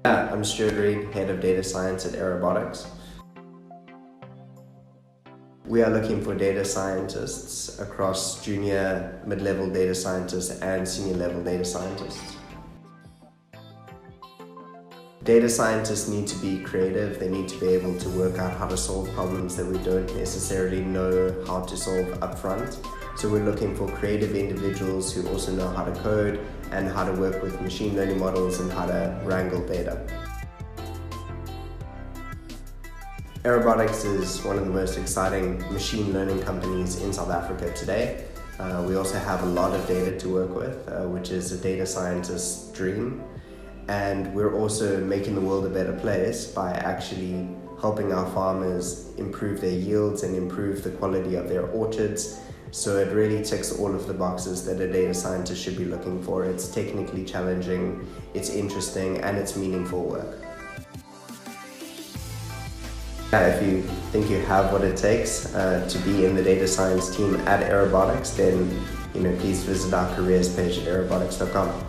I'm Stuart Reid, Head of Data Science at Aerobotics. We are looking for data scientists across junior, mid-level data scientists and senior level data scientists. Data scientists need to be creative. They need to be able to work out how to solve problems that we don't necessarily know how to solve upfront. So we're looking for creative individuals who also know how to code and how to work with machine learning models and how to wrangle data. Aerobotics is one of the most exciting machine learning companies in South Africa today. We also have a lot of data to work with, which is a data scientist's dream. And we're also making the world a better place by actually helping our farmers improve their yields and improve the quality of their orchards. So it really ticks all of the boxes that a data scientist should be looking for. It's technically challenging, it's interesting, and it's meaningful work. If you think you have what it takes to be in the data science team at Aerobotics, then please visit our careers page at aerobotics.com.